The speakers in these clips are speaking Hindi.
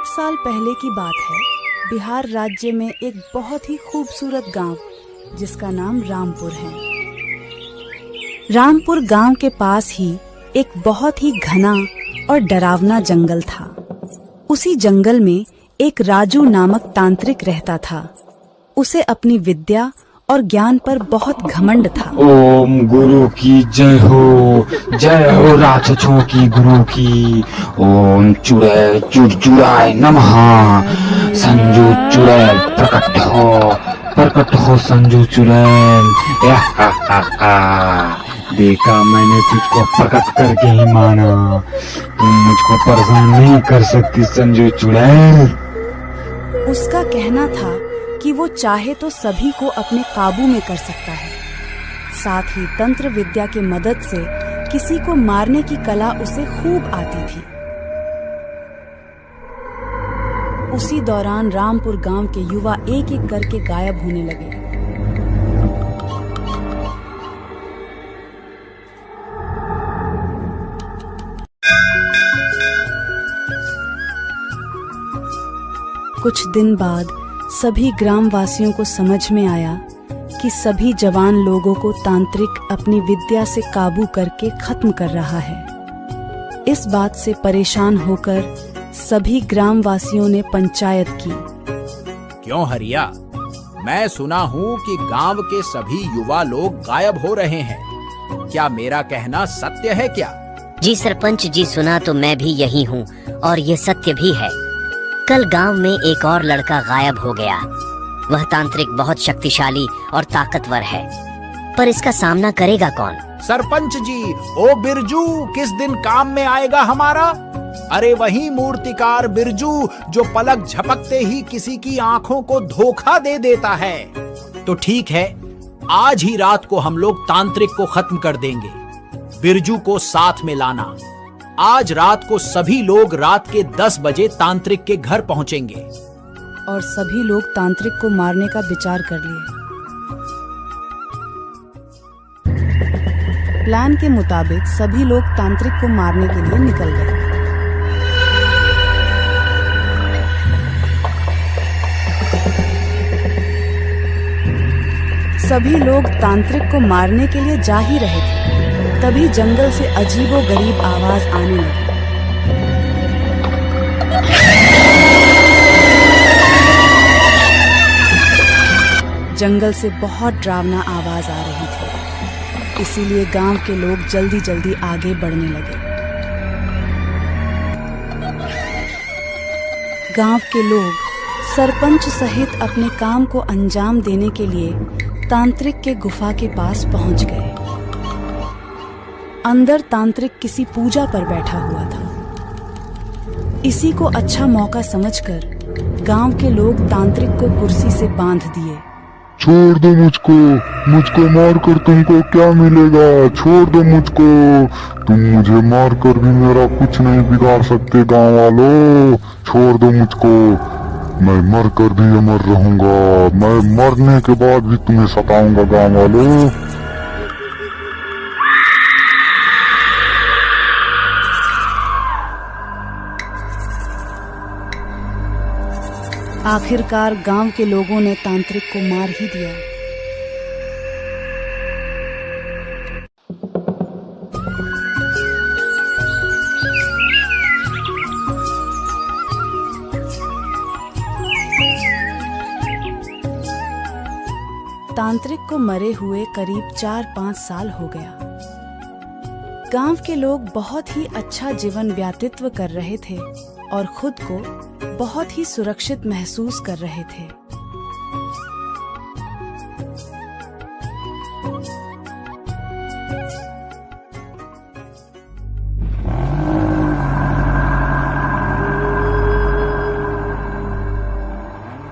साल पहले की बात है। बिहार राज्य में एक बहुत ही खूबसूरत गांव जिसका नाम रामपुर है। रामपुर गांव के पास ही एक बहुत ही घना और डरावना जंगल था। उसी जंगल में एक राजू नामक तांत्रिक रहता था। उसे अपनी विद्या और ज्ञान पर बहुत घमंड था। ओम गुरु की जय हो राक्षसों की गुरु की। ओम चुड़ैल चुड़चुड़ाय नमः। संजू चुड़ैल प्रकट हो संजू चुड़ैल। देखा, मैंने तुझको प्रकट करके ही माना। तुम मुझको परेशान नहीं कर सकती संजू चुड़ैल। उसका कहना था कि वो चाहे तो सभी को अपने काबू में कर सकता है। साथ ही तंत्र विद्या की मदद से किसी को मारने की कला उसे खूब आती थी। उसी दौरान रामपुर गांव के युवा एक एक करके गायब होने लगे। कुछ दिन बाद सभी ग्रामवासियों को समझ में आया कि सभी जवान लोगों को तांत्रिक अपनी विद्या से काबू करके खत्म कर रहा है। इस बात से परेशान होकर सभी ग्रामवासियों ने पंचायत की। क्यों हरिया, मैं सुना हूँ कि गांव के सभी युवा लोग गायब हो रहे हैं। क्या मेरा कहना सत्य है क्या? जी सरपंच जी, सुना तो मैं भी यही हूँ और ये सत्य भी है। कल गांव में एक और लड़का गायब हो गया। वह तांत्रिक बहुत शक्तिशाली और ताकतवर है, पर इसका सामना करेगा कौन? सरपंच जी, ओ बिरजू किस दिन काम में आएगा हमारा? अरे वही मूर्तिकार बिरजू जो पलक झपकते ही किसी की आंखों को धोखा दे देता है। तो ठीक है, आज ही रात को हम लोग तांत्रिक को खत्म कर देंगे। बिरजू को साथ में लाना। आज रात को सभी लोग रात के 10 बजे तांत्रिक के घर पहुंचेंगे। और सभी लोग तांत्रिक को मारने का विचार कर लिए। प्लान के मुताबिक सभी लोग तांत्रिक को मारने के लिए निकल गए। सभी लोग तांत्रिक को मारने के लिए जा ही रहे थे, तभी जंगल से अजीबोगरीब आवाज आने लगी। जंगल से बहुत डरावना आवाज आ रही थी, इसीलिए गांव के लोग जल्दी जल्दी आगे बढ़ने लगे। गांव के लोग सरपंच सहित अपने काम को अंजाम देने के लिए तांत्रिक के गुफा के पास पहुंच गए। अंदर तांत्रिक किसी पूजा पर बैठा हुआ था। इसी को अच्छा मौका समझकर गांव के लोग तांत्रिक को कुर्सी से बांध दिए। छोड़ दो मुझको मार कर तुमको क्या मिलेगा? छोड़ दो मुझको, तुम मुझे मार कर भी मेरा कुछ नहीं बिगाड़ सकते गाँव वालों। छोड़ दो मुझको, मैं मर कर भी अमर रहूंगा। मैं मरने के बाद भी तुम्हें सताऊंगा गाँव वालों। आखिरकार गांव के लोगों ने तांत्रिक को मार ही दिया। तांत्रिक को मरे हुए करीब 4-5 साल हो गया। गांव के लोग बहुत ही अच्छा जीवन व्यतीत कर रहे थे और खुद को बहुत ही सुरक्षित महसूस कर रहे थे।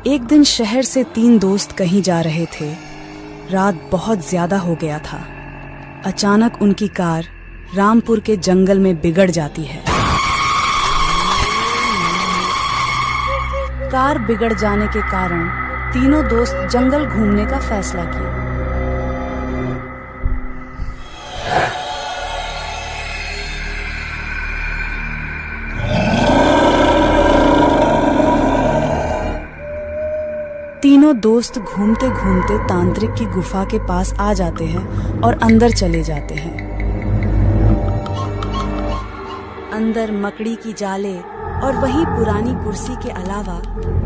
एक दिन शहर से 3 दोस्त कहीं जा रहे थे। रात बहुत ज्यादा हो गया था। अचानक उनकी कार रामपुर के जंगल में बिगड़ जाती है। कार बिगड़ जाने के कारण तीनों दोस्त जंगल घूमने का फैसला किया। तीनों दोस्त घूमते घूमते तांत्रिक की गुफा के पास आ जाते हैं और अंदर चले जाते हैं। अंदर मकड़ी की जाले और वही पुरानी कुर्सी के अलावा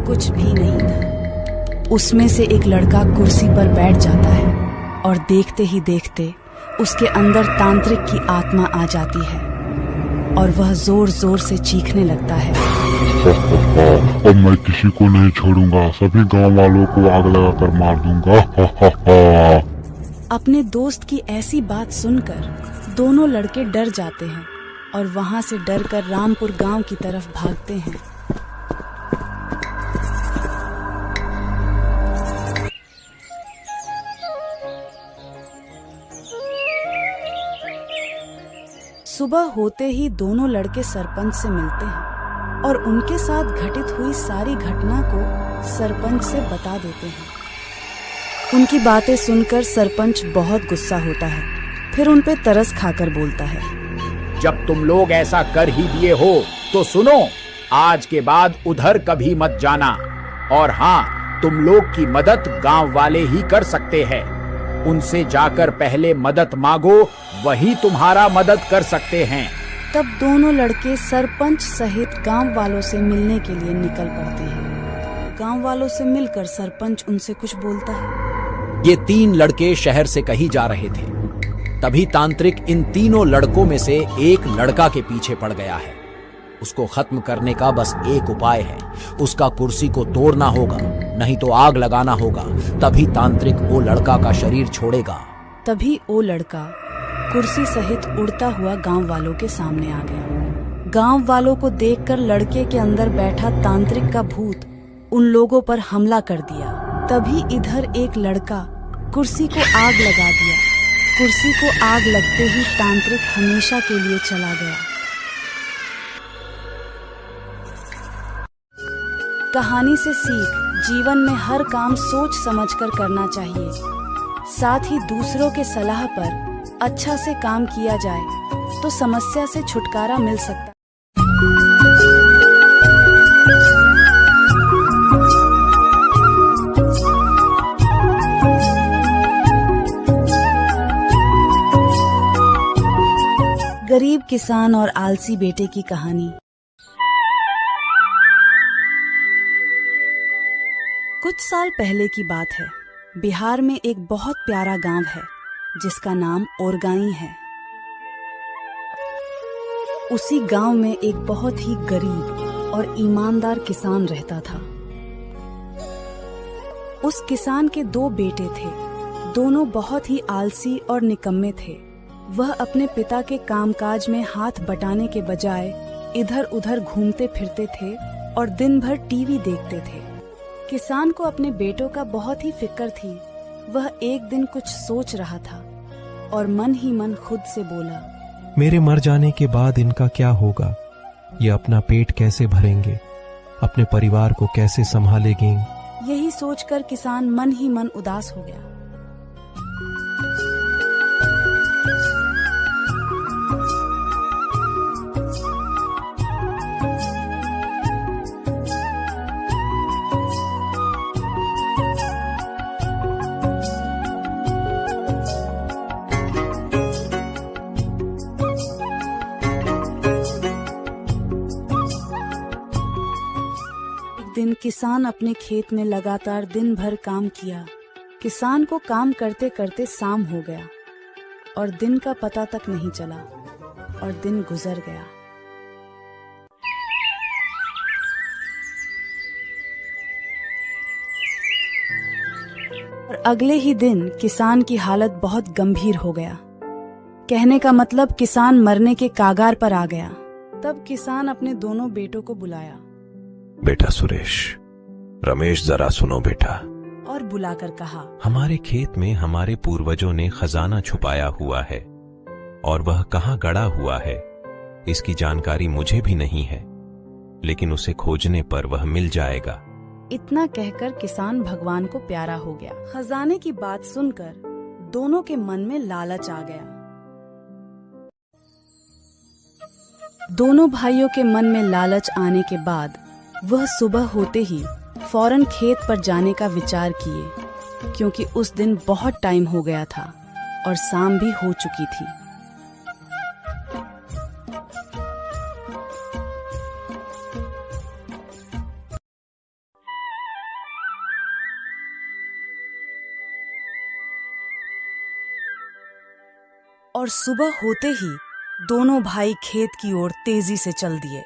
कुछ भी नहीं था। उसमें से एक लड़का कुर्सी पर बैठ जाता है और देखते ही देखते उसके अंदर तांत्रिक की आत्मा आ जाती है और वह जोर जोर से चीखने लगता है। अब मैं किसी को नहीं छोड़ूंगा, सभी गांव वालों को आग लगाकर मार दूंगा। अपने दोस्त की ऐसी बात सुनकर दोनों लड़के डर जाते हैं और वहां से डरकर रामपुर गांव की तरफ भागते हैं। सुबह होते ही दोनों लड़के सरपंच से मिलते हैं और उनके साथ घटित हुई सारी घटना को सरपंच से बता देते हैं। उनकी बातें सुनकर सरपंच बहुत गुस्सा होता है, फिर उन पे तरस खाकर बोलता है, जब तुम लोग ऐसा कर ही दिए हो तो सुनो, आज के बाद उधर कभी मत जाना। और हाँ, तुम लोग की मदद गांव वाले ही कर सकते हैं। उनसे जाकर पहले मदद मांगो, वही तुम्हारा मदद कर सकते हैं। तब दोनों लड़के सरपंच सहित गांव वालों से मिलने के लिए निकल पड़ते हैं। गांव वालों से मिलकर सरपंच उनसे कुछ बोलता है। ये 3 लड़के शहर से कहीं जा रहे थे। तभी तांत्रिक इन तीनों लड़कों में से एक लड़का के पीछे पड़ गया है। उसको खत्म करने का बस एक उपाय है, उसका कुर्सी को तोड़ना होगा, नहीं तो आग लगाना होगा। तभी तांत्रिक वो लड़का का शरीर छोड़ेगा। तभी वो लड़का कुर्सी सहित उड़ता हुआ गांव वालों के सामने आ गया। गांव वालों को देखकर लड़के के अंदर बैठा तांत्रिक का भूत उन लोगों पर हमला कर दिया। तभी इधर एक लड़का कुर्सी को आग लगा दिया। कुर्सी को आग लगते ही तांत्रिक हमेशा के लिए चला गया। कहानी से सीख, जीवन में हर काम सोच समझकर करना चाहिए। साथ ही दूसरों के सलाह पर अच्छा से काम किया जाए तो समस्या से छुटकारा मिल सकता। गरीब किसान और आलसी बेटे की कहानी। कुछ साल पहले की बात है। बिहार में एक बहुत प्यारा गांव है जिसका नाम ओरगाई है। उसी गांव में एक बहुत ही गरीब और ईमानदार किसान रहता था। उस किसान के 2 बेटे थे। दोनों बहुत ही आलसी और निकम्मे थे। वह अपने पिता के कामकाज में हाथ बटाने के बजाय इधर उधर घूमते फिरते थे और दिन भर टीवी देखते थे। किसान को अपने बेटों का बहुत ही फिक्र थी। वह एक दिन कुछ सोच रहा था और मन ही मन खुद से बोला, मेरे मर जाने के बाद इनका क्या होगा? ये अपना पेट कैसे भरेंगे? अपने परिवार को कैसे संभालेंगे? यही सोचकर किसान मन ही मन उदास हो गया। दिन किसान अपने खेत में लगातार दिन भर काम किया। किसान को काम करते करते शाम हो गया और दिन का पता तक नहीं चला और दिन गुजर गया। और अगले ही दिन किसान की हालत बहुत गंभीर हो गया। कहने का मतलब किसान मरने के कागार पर आ गया। तब किसान अपने दोनों बेटों को बुलाया। बेटा सुरेश, रमेश, जरा सुनो बेटा। और बुलाकर कहा, हमारे खेत में हमारे पूर्वजों ने खजाना छुपाया हुआ है और वह कहाँ गड़ा हुआ है इसकी जानकारी मुझे भी नहीं है, लेकिन उसे खोजने पर वह मिल जाएगा। इतना कहकर किसान भगवान को प्यारा हो गया। खजाने की बात सुनकर दोनों के मन में लालच आ गया। दोनों भाइयों के मन में लालच आने के बाद वह सुबह होते ही फौरन खेत पर जाने का विचार किए, क्योंकि उस दिन बहुत टाइम हो गया था और शाम भी हो चुकी थी। और सुबह होते ही दोनों भाई खेत की ओर तेजी से चल दिए।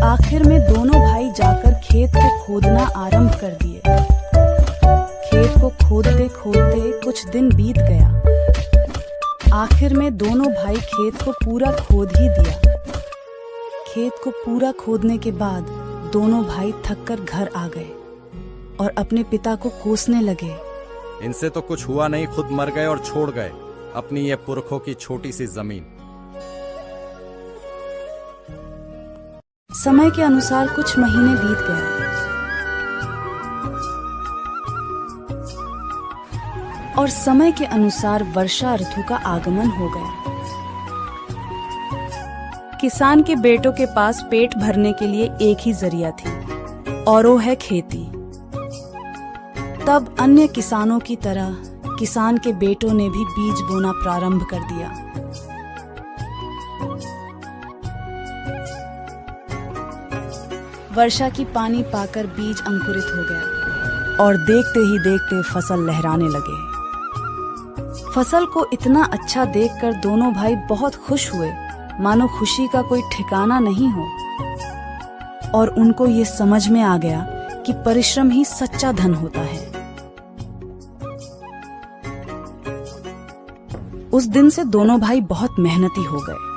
आखिर में दोनों भाई जाकर खेत को खोदना आरंभ कर दिए। खेत को खोदते खोदते कुछ दिन बीत गया। आखिर में दोनों भाई खेत को पूरा खोद ही दिया। खेत को पूरा खोदने के बाद दोनों भाई थककर घर आ गए और अपने पिता को कोसने लगे। इनसे तो कुछ हुआ नहीं, खुद मर गए और छोड़ गए अपनी ये पुरखों की छोटी सी जमीन। समय के अनुसार कुछ महीने बीत गए और समय के अनुसार वर्षा ऋतु का आगमन हो गया। किसान के बेटों के पास पेट भरने के लिए एक ही जरिया थी और वो है खेती। तब अन्य किसानों की तरह किसान के बेटों ने भी बीज बोना प्रारंभ कर दिया। वर्षा की पानी पाकर बीज अंकुरित हो गया और देखते ही देखते फसल लहराने लगे। फसल को इतना अच्छा देखकर दोनों भाई बहुत खुश हुए, मानो खुशी का कोई ठिकाना नहीं हो। और उनको ये समझ में आ गया कि परिश्रम ही सच्चा धन होता है। उस दिन से दोनों भाई बहुत मेहनती हो गए।